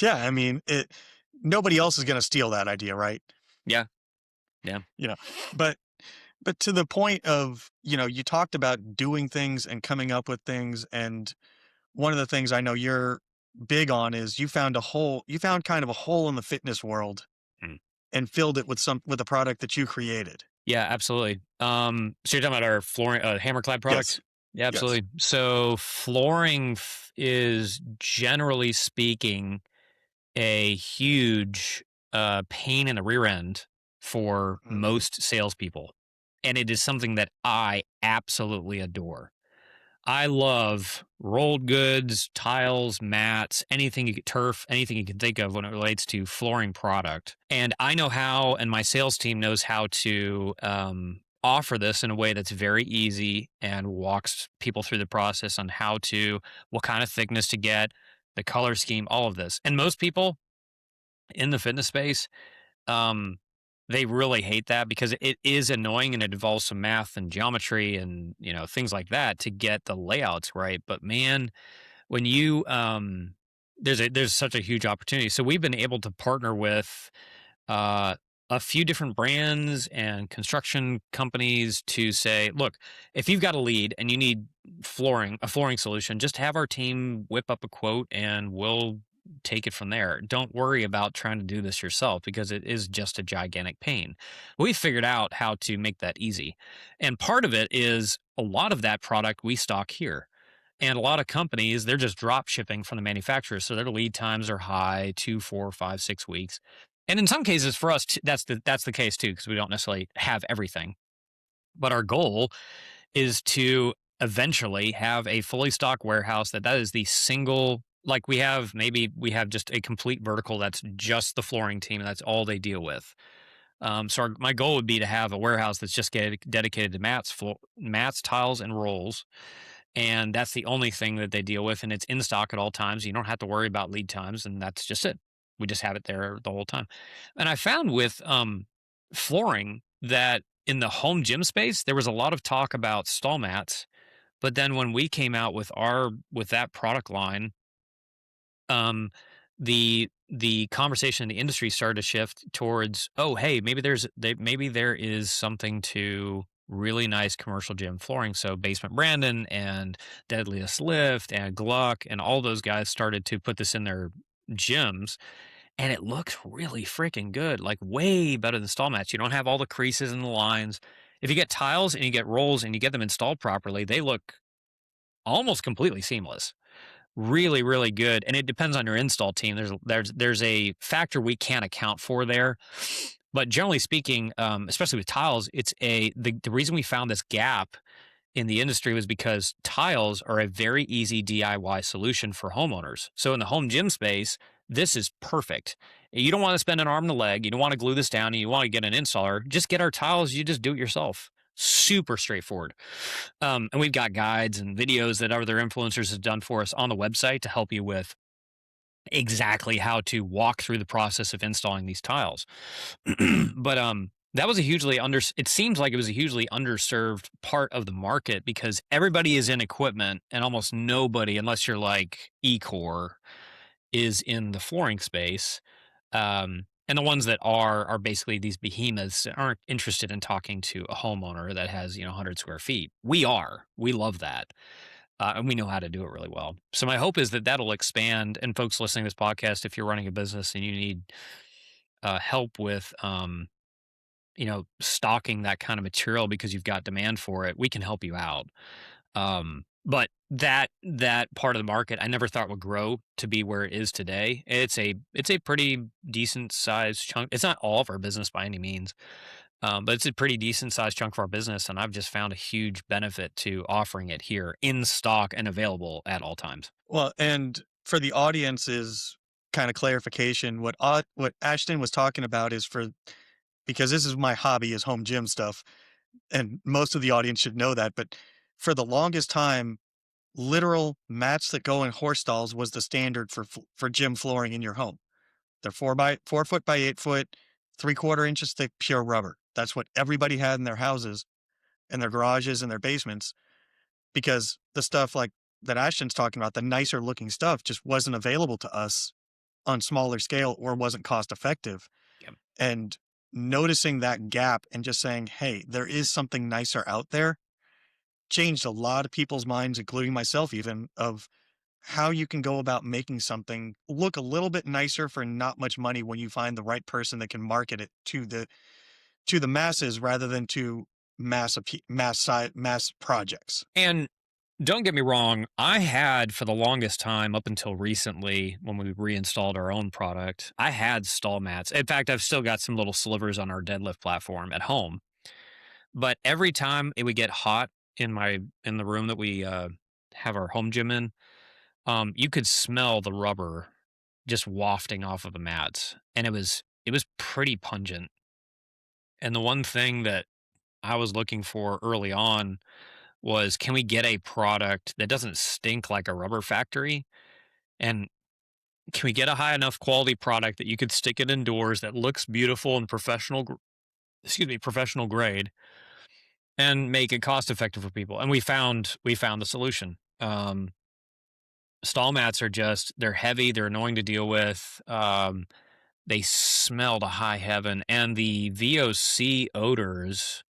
Yeah, I mean, nobody else is going to steal that idea, right? Yeah, yeah. You know, but to the point of, you talked about doing things and coming up with things, and one of the things I know you're big on is you found kind of a hole in the fitness world Mm. and filled it with with a product that you created. Yeah, absolutely. So you're talking about our flooring, hammerclad Yes. product? Yeah, Yes. absolutely. So flooring is generally speaking a huge pain in the rear end for Mhm. most salespeople, and it is something that I absolutely adore. I love rolled goods, tiles, mats, anything you could turf, anything you can think of when it relates to flooring product. And I know how, and my sales team knows how to offer this in a way that's very easy and walks people through the process on how to, what kind of thickness to get, the color scheme, all of this. And most people in the fitness space, um, they really hate that because it is annoying and it involves some math and geometry and things like that to get the layouts right. But man, when you there's such a huge opportunity. So we've been able to partner with uh, a few different brands and construction companies to say, look, if you've got a lead and you need a flooring solution, just have our team whip up a quote and we'll take it from there. Don't worry about trying to do this yourself because it is just a gigantic pain. We figured out how to make that easy. And part of it is a lot of that product we stock here. And a lot of companies, they're just drop shipping from the manufacturer. So their lead times are high, 2, 4, 5, 6 weeks. And in some cases for us, that's the case too, because we don't necessarily have everything. But our goal is to eventually have a fully stocked warehouse that is the single, like we have just a complete vertical that's just the flooring team and that's all they deal with. My goal would be to have a warehouse that's just dedicated to mats, tiles, and rolls, and that's the only thing that they deal with, and it's in stock at all times. You don't have to worry about lead times, and that's just it. We just have it there the whole time. And I found with flooring that in the home gym space, there was a lot of talk about stall mats, but then when we came out with that product line, um, the conversation in the industry started to shift towards, oh, hey, maybe there is something to really nice commercial gym flooring. So Basement Brandon and Deadliest Lift and Gluck and all those guys started to put this in their gyms, and it looks really freaking good, like way better than stall mats. You don't have all the creases and the lines. If you get tiles and you get rolls and you get them installed properly, they look almost completely seamless. Really, really good, and it depends on your install team. There's a factor we can't account for there, but generally speaking, especially with tiles, the reason we found this gap in the industry was because tiles are a very easy DIY solution for homeowners. So in the home gym space, this is perfect. You don't want to spend an arm and a leg. You don't want to glue this down and you want to get an installer. Just get our tiles. You just do it yourself. Super straightforward. And we've got guides and videos that other influencers have done for us on the website to help you with exactly how to walk through the process of installing these tiles. But that was a hugely under it seems like it was a hugely underserved part of the market because everybody is in equipment and almost nobody, unless you're like Ecor, is in the flooring space. And the ones that are basically these behemoths that aren't interested in talking to a homeowner that has 100 square feet. We love that, and we know how to do it really well. So my hope is that that'll expand. And folks listening to this podcast, if you're running a business and you need help with stocking that kind of material because you've got demand for it, we can help you out. But that part of the market I never thought would grow to be where it is today. It's a pretty decent sized chunk. It's not all of our business by any means, but it's a pretty decent sized chunk of our business, and I've just found a huge benefit to offering it here in stock and available at all times. Well, and for the audience's kind of clarification, what Ashton was talking about is because this is my hobby is home gym stuff, and most of the audience should know that, but for the longest time, literal mats that go in horse stalls was the standard for gym flooring in your home. They're 4 foot by 8 foot, 3/4 inches thick, pure rubber. That's what everybody had in their houses, in their garages, and their basements. because the stuff like that Ashton's talking about, the nicer looking stuff just wasn't available to us on smaller scale or wasn't cost effective. Yep. And noticing that gap and just saying, hey, there is something nicer out there changed a lot of people's minds, including myself, even of how you can go about making something look a little bit nicer for not much money when you find the right person that can market it to the masses rather than to mass projects. And don't get me wrong, I had for the longest time up until recently when we reinstalled our own product, I had stall mats. In fact, I've still got some little slivers on our deadlift platform at home. But every time it would get hot in the room that we have our home gym in, you could smell the rubber just wafting off of the mats, and it was pretty pungent. And the one thing that I was looking for early on was, can we get a product that doesn't stink like a rubber factory? And can we get a high enough quality product that you could stick it indoors that looks beautiful and professional grade, and make it cost effective for people? And we found the solution. Stall mats are just, they're heavy, they're annoying to deal with. They smell to high heaven, and the VOC odors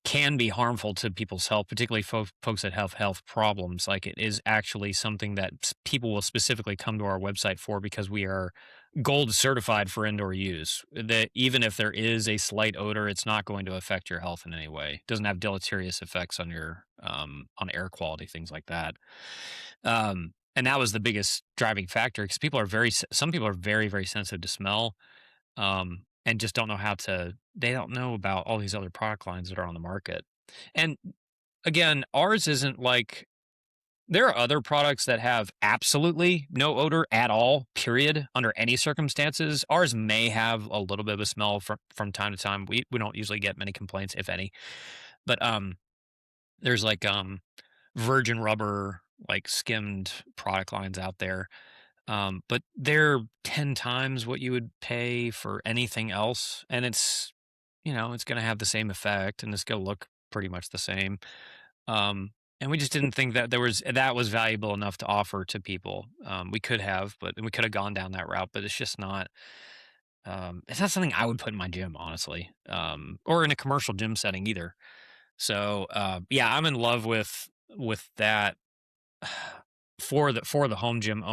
can be harmful to people's health, particularly folks that have health problems. Like, it is actually something that people will specifically come to our website for, because we are gold certified for indoor use. That even if there is a slight odor, it's not going to affect your health in any way. It doesn't have deleterious effects on your on air quality, things like that. And that was the biggest driving factor, because some people are very, very sensitive to smell, and just don't know how to. They don't know about all these other product lines that are on the market. And again, ours isn't like, there are other products that have absolutely no odor at all, period, under any circumstances. Ours may have a little bit of a smell from time to time. We don't usually get many complaints, if any. But there's like virgin rubber, like skimmed product lines out there. But they're 10 times what you would pay for anything else. And it's going to have the same effect, and it's going to look pretty much the same. And we just didn't think that that was valuable enough to offer to people. We could have, but we could have gone down that route, but it's just not. It's not something I would put in my gym, honestly, or in a commercial gym setting either. So yeah, I'm in love with that for the home gym,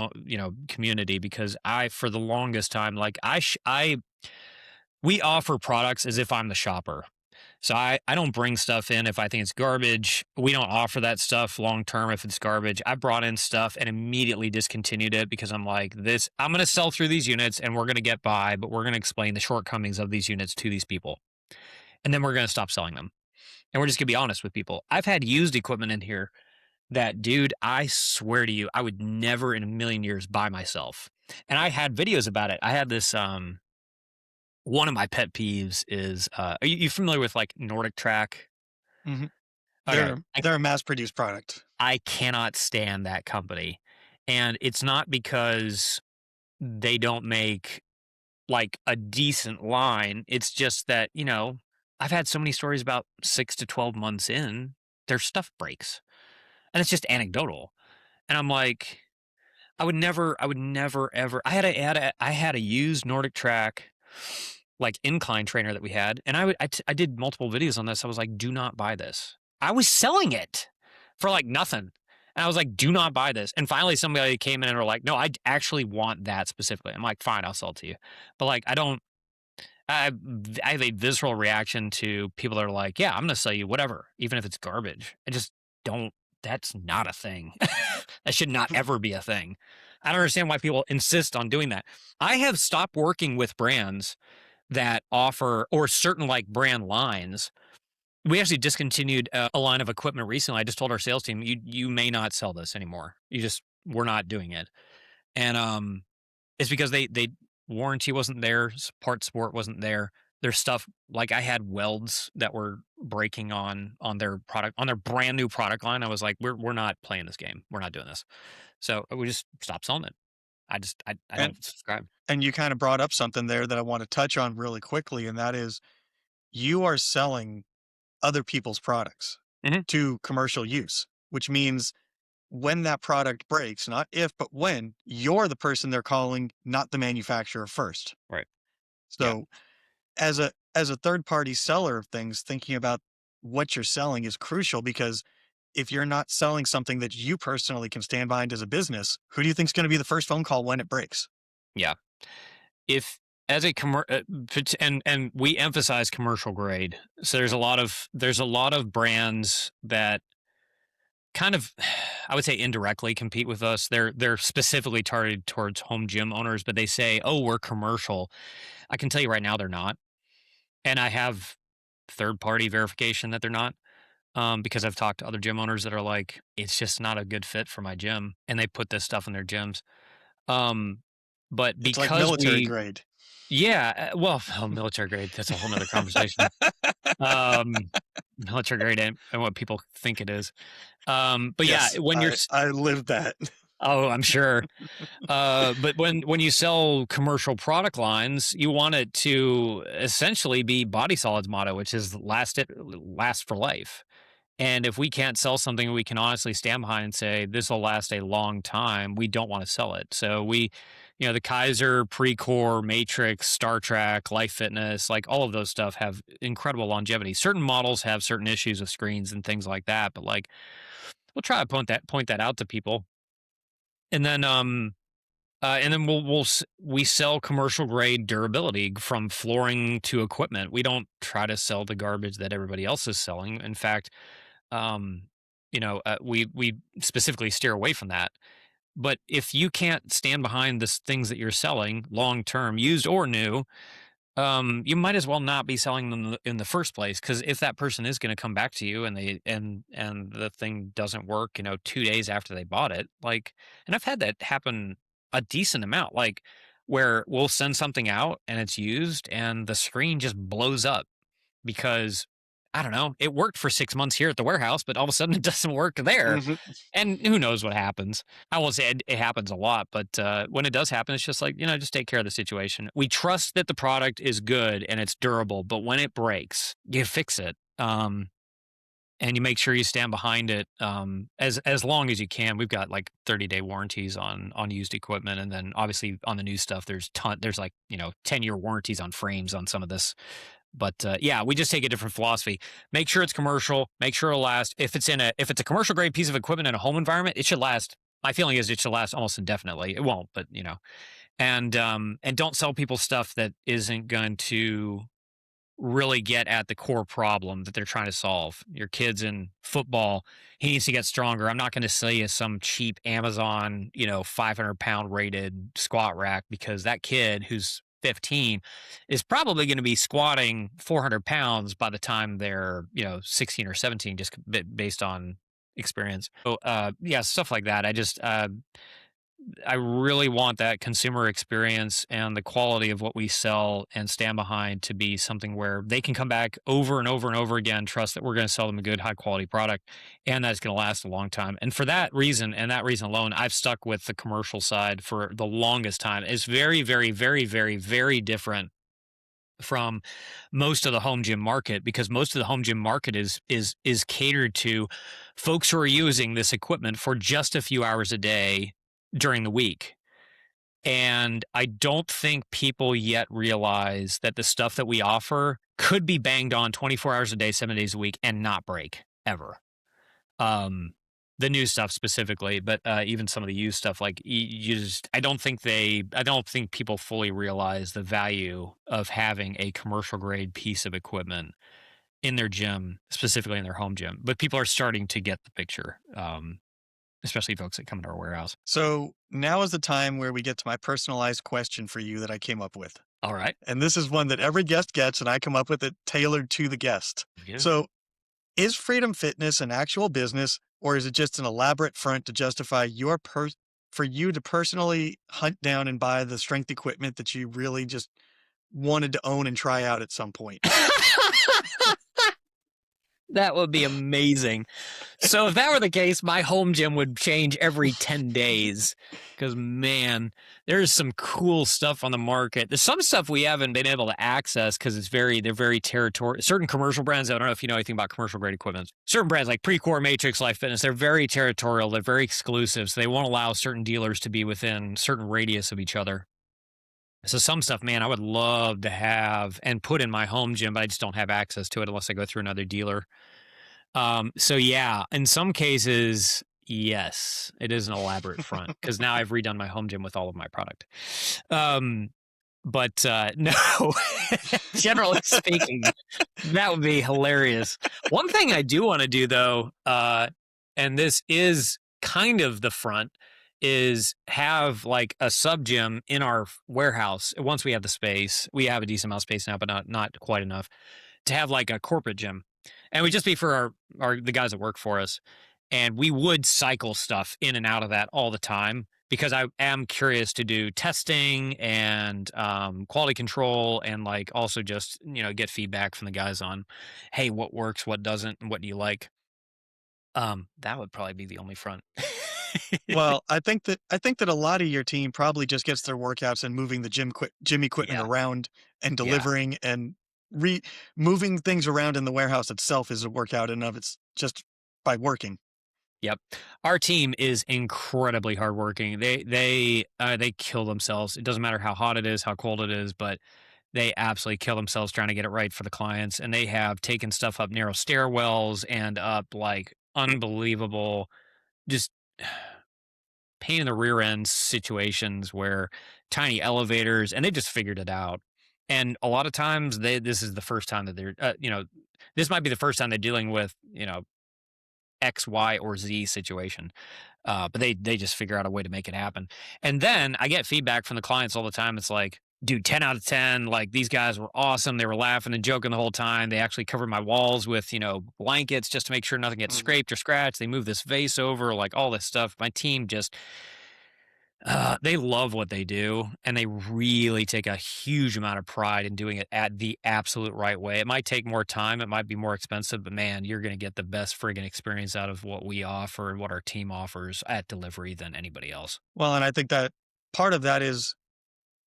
community, because I, for the longest time, like we offer products as if I'm the shopper. So I don't bring stuff in if I think it's garbage. We don't offer that stuff long term if it's garbage. I brought in stuff and immediately discontinued it, because I'm like, I'm going to sell through these units and we're going to get by, but we're going to explain the shortcomings of these units to these people. And then we're going to stop selling them. And we're just going to be honest with people. I've had used equipment in here that, dude, I swear to you, I would never in a million years buy myself. And I had videos about it. I had this, one of my pet peeves is, are you familiar with like Nordic Track? Hmm. Okay. They're a mass produced product. I cannot stand that company. And it's not because they don't make like a decent line. It's just that, I've had so many stories about 6 to 12 months in, their stuff breaks. And it's just anecdotal. And I'm like, I would never ever. I had a used Nordic Track like incline trainer that we had, and I did multiple videos on this. I was like, do not buy this. I was selling it for like nothing. And I was like, do not buy this. And finally somebody came in and were like, no, I actually want that specifically. I'm like, fine, I'll sell it to you. But like, I have a visceral reaction to people that are like, yeah, I'm going to sell you whatever, even if it's garbage. I just don't, that's not a thing. That should not ever be a thing. I don't understand why people insist on doing that. I have stopped working with brands that offer, or certain like brand lines. We actually discontinued a line of equipment recently. I just told our sales team, you may not sell this anymore. We're not doing it. And it's because they warranty wasn't there, part support wasn't there. There's stuff like, I had welds that were breaking on their product, on their brand new product line. I was like, we're not playing this game. We're not doing this. So we just stopped selling it. I And don't subscribe. and you kind of brought up something there that I want to touch on really quickly, and that is you are selling other people's products Mhm. to commercial use. which means when that product breaks, not if, but when, you're the person they're calling, not the manufacturer first. Right. Yeah. So as a third party seller of things, thinking about what you're selling is crucial because if you're not selling something that you personally can stand behind as a business, who do you think is going to be the first phone call when it breaks? Yeah. If as a and we emphasize commercial grade. So there's a lot of brands that kind of I would say indirectly compete with us. They're specifically targeted towards home gym owners, but they say, "Oh, we're commercial." I can tell you right now they're not. And I have third party verification that they're not. Because I've talked to other gym owners that are like, it's just not a good fit for my gym, and they put this stuff in their gyms. Um, but It's like because military grade. yeah, well, oh, military grade, that's a whole nother conversation. Um, Military grade and what people think it is. But yeah, Yes, when you're, I lived that. oh, I'm sure. But when you sell commercial product lines, you want it to essentially be Body Solid's motto, which is last for life. And if we can't sell something we can honestly stand behind and say this will last a long time, we don't want to sell it. So the Kaiser, Precore, Matrix, Star Trek, Life Fitness, like all of those stuff have incredible longevity. Certain models have certain issues with screens and things like that, but like we'll try to point that out to people. And then we sell commercial grade durability from flooring to equipment. We don't try to sell the garbage that everybody else is selling. In fact, um, we specifically steer away from that. But if you can't stand behind the things that you're selling long term, used or new, you might as well not be selling them in the first place. Because if that person is going to come back to you and the thing doesn't work, 2 days after they bought it, like, and I've had that happen a decent amount, like where we'll send something out and it's used and the screen just blows up because I don't know, it worked for 6 months here at the warehouse, but all of a sudden it doesn't work there. Mhm. And who knows what happens. I won't say it happens a lot, but when it does happen, it's just like, just take care of the situation. We trust that the product is good and it's durable, but when it breaks, you fix it. And you make sure you stand behind it as long as you can. We've got like 30-day warranties on used equipment, and then obviously on the new stuff, there's like 10-year warranties on frames on some of this. But yeah, we just take a different philosophy. Make sure it's commercial. Make sure it'll last. If it's a commercial grade piece of equipment in a home environment, it should last. My feeling is it should last almost indefinitely. It won't, but and don't sell people stuff that isn't going to really get at the core problem that they're trying to solve. Your kid's in football, he needs to get stronger. I'm not going to sell you some cheap Amazon, 500-pound rated squat rack because that kid who's 15 is probably going to be squatting 400 pounds by the time they're, 16 or 17, just based on experience. So, yeah, stuff like that. I really want that consumer experience and the quality of what we sell and stand behind to be something where they can come back over and over and over again, trust that we're going to sell them a good, high quality product, and that's going to last a long time. And for that reason, and that reason alone, I've stuck with the commercial side for the longest time. It's very, very, very, very, very different from most of the home gym market, because most of the home gym market is catered to folks who are using this equipment for just a few hours a day during the week. And I don't think people yet realize that the stuff that we offer could be banged on 24 hours a day, 7 days a week, and not break ever. The new stuff specifically, but even some of the used stuff, like I don't think people fully realize the value of having a commercial grade piece of equipment in their gym, specifically in their home gym. But people are starting to get the picture. Especially folks that come into our warehouse. So now is the time where we get to my personalized question for you that I came up with. All right. And this is one that every guest gets, and I come up with it tailored to the guest. Yeah. So, is Freedom Fitness an actual business, or is it just an elaborate front to justify for you to personally hunt down and buy the strength equipment that you really just wanted to own and try out at some point? That would be amazing. So if that were the case, my home gym would change every 10 days. Because man, there's some cool stuff on the market. There's some stuff we haven't been able to access because they're very territorial. Certain commercial brands, I don't know if you know anything about commercial grade equipment. Certain brands like Precor, Matrix, Life Fitness, they're very territorial. They're very exclusive. So they won't allow certain dealers to be within certain radius of each other. So some stuff, man, I would love to have and put in my home gym, but I just don't have access to it unless I go through another dealer. So yeah, in some cases, yes, it is an elaborate front because now I've redone my home gym with all of my product. Um, but no, generally speaking, that would be hilarious. One thing I do want to do though, and this is kind of the front, is have like a sub gym in our warehouse. Once we have the space, we have a decent amount of space now, but not quite enough to have like a corporate gym, and we just be for our the guys that work for us, and we would cycle stuff in and out of that all the time because I am curious to do testing and quality control and like also just get feedback from the guys on, hey, what works, what doesn't, and what do you like. That would probably be the only front. Well, I think that a lot of your team probably just gets their workouts and moving the gym equipment Yeah, around and yeah. delivering and re moving things around in the warehouse itself is a workout in of it's just by working. Yep. Our team is incredibly hardworking. They kill themselves. It doesn't matter how hot it is, how cold it is, but they absolutely kill themselves trying to get it right for the clients. And they have taken stuff up narrow stairwells and up like unbelievable, just pain in the rear end situations where tiny elevators, and they just figured it out. And a lot of times this is the first time that this might be the first time they're dealing with, X, Y, or Z situation. But they just figure out a way to make it happen. And then I get feedback from the clients all the time. It's like, dude, 10 out of 10. Like these guys were awesome. They were laughing and joking the whole time. They actually covered my walls with, blankets just to make sure nothing gets Mhm. scraped or scratched. They moved this vase over, like all this stuff. My team just they love what they do, and they really take a huge amount of pride in doing it at the absolute right way. It might take more time, it might be more expensive, but man, you're going to get the best friggin' experience out of what we offer and what our team offers at delivery than anybody else. Well, and I think that part of that is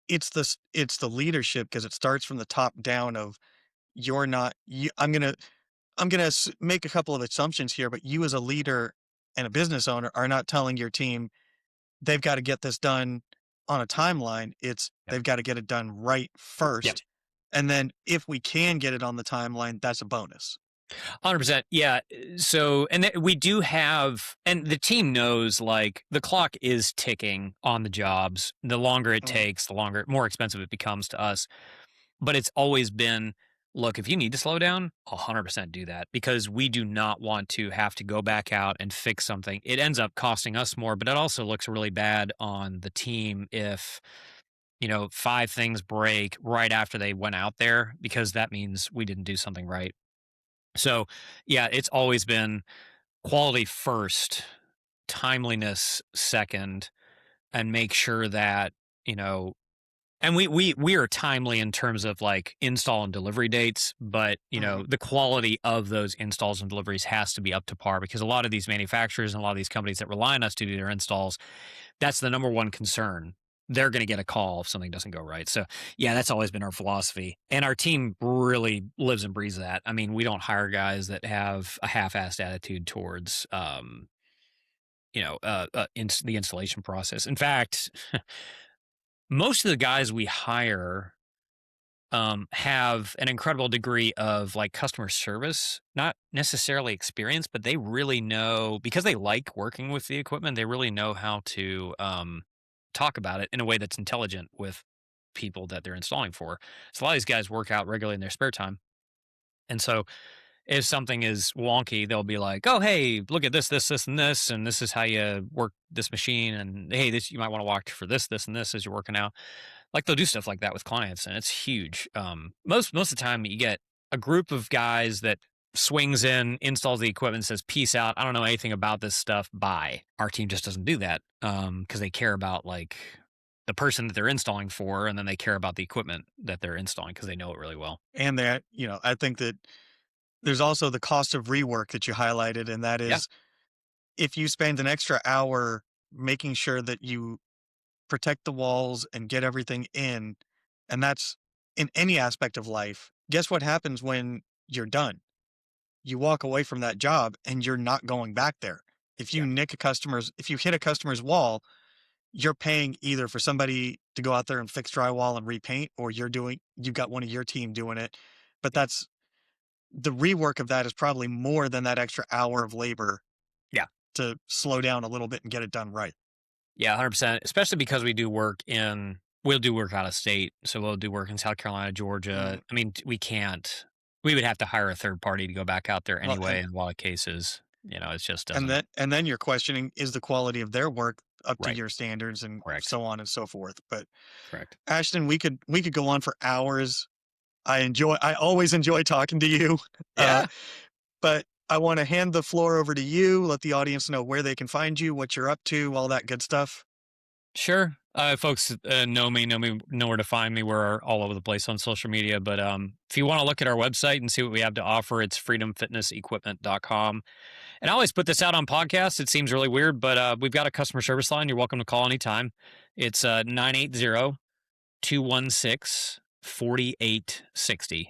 it's the leadership because it starts from the top down of you're not you, I'm gonna make a couple of assumptions here, but you as a leader and a business owner are not telling your team they've got to get this done on a timeline. It's Yep. they've got to get it done right Yep. first. And then if we can get it on the timeline, that's a bonus. 100%. Yeah. So, and we do have, and the team knows like the clock is ticking on the jobs. The longer it Mhm. takes, the more expensive it becomes to us. But it's always been, look, if you need to slow down, 100% do that because we do not want to have to go back out and fix something. It ends up costing us more, but it also looks really bad on the team if, five things break right after they went out there because that means we didn't do something right. So, yeah, it's always been quality first, timeliness second, and make sure that, you know, and we are timely in terms of like install and delivery dates, but Mhm. the quality of those installs and deliveries has to be up to par because a lot of these manufacturers and a lot of these companies that rely on us to do their installs, that's the number one concern. They're going to get a call if something doesn't go right. So, yeah, that's always been our philosophy. And our team really lives and breathes that. I mean, we don't hire guys that have a half-assed attitude towards the installation process. In fact, most of the guys we hire have an incredible degree of like customer service, not necessarily experience, but they really know because they like working with the equipment. They really know how to talk about it in a way that's intelligent with people that they're installing for. So a lot of these guys work out regularly in their spare time, and so if something is wonky, they'll be like, "Oh, hey, look at this, and this is how you work this machine, and hey, this you might want to watch for this, and this as you're working out." Like they'll do stuff like that with clients, and it's huge. Most of the time, you get a group of guys that swings in, installs the equipment, says, "Peace out. I don't know anything about this stuff. Bye." Our team just doesn't do that because they care about like the person that they're installing for, and then they care about the equipment that they're installing because they know it really well. And that, I think that there's also the cost of rework that you highlighted, and that Yeah, is if you spend an extra hour making sure that you protect the walls and get everything in, and that's in any aspect of life, guess what happens when you're done? You walk away from that job and you're not going back there. yeah, If you hit a customer's wall, you're paying either for somebody to go out there and fix drywall and repaint, or you've got one of your team doing it. But yeah, that's the rework of that is probably more than that extra hour of labor yeah. to slow down a little bit and get it done right. Yeah, 100%, especially because we'll do work out of state, so we'll do work in South Carolina, Georgia. Mm. I mean, we would have to hire a third party to go back out there Well, anyway in a lot of cases. It just and doesn't. then you're questioning, is the quality of their work up to Right. your standards, and Correct. so on and so forth. But Correct. Ashton, we could go on for hours. I always enjoy talking to you. Uh, Yeah. but I want to hand the floor over to you, let the audience know where they can find you, what you're up to, all that good stuff. Sure. Folks know where to find me. We're all over the place on social media. But if you want to look at our website and see what we have to offer, it's freedomfitnessequipment.com. And I always put this out on podcasts. It seems really weird, but we've got a customer service line. You're welcome to call anytime. It's 980-216-4860.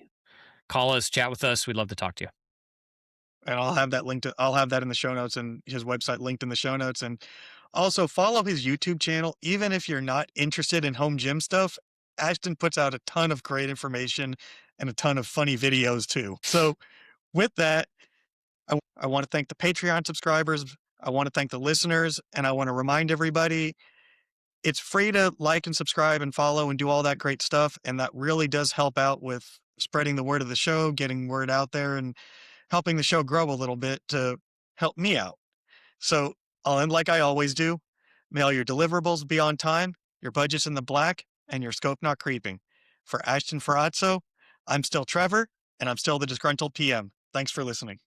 Call us, chat with us. We'd love to talk to you. And I'll have that in the show notes, and his website linked in the show notes. And also follow his YouTube channel. Even if you're not interested in home gym stuff, Ashton puts out a ton of great information and a ton of funny videos too. So with that, I want to thank the Patreon subscribers. I want to thank the listeners, and I want to remind everybody it's free to like and subscribe and follow and do all that great stuff. And that really does help out with spreading the word of the show, getting word out there, and helping the show grow a little bit to help me out. So I'll end like I always do. May all your deliverables be on time, your budget's in the black, and your scope not creeping. For Ashton Farazzo, I'm still Trevor, and I'm still the disgruntled PM. Thanks for listening.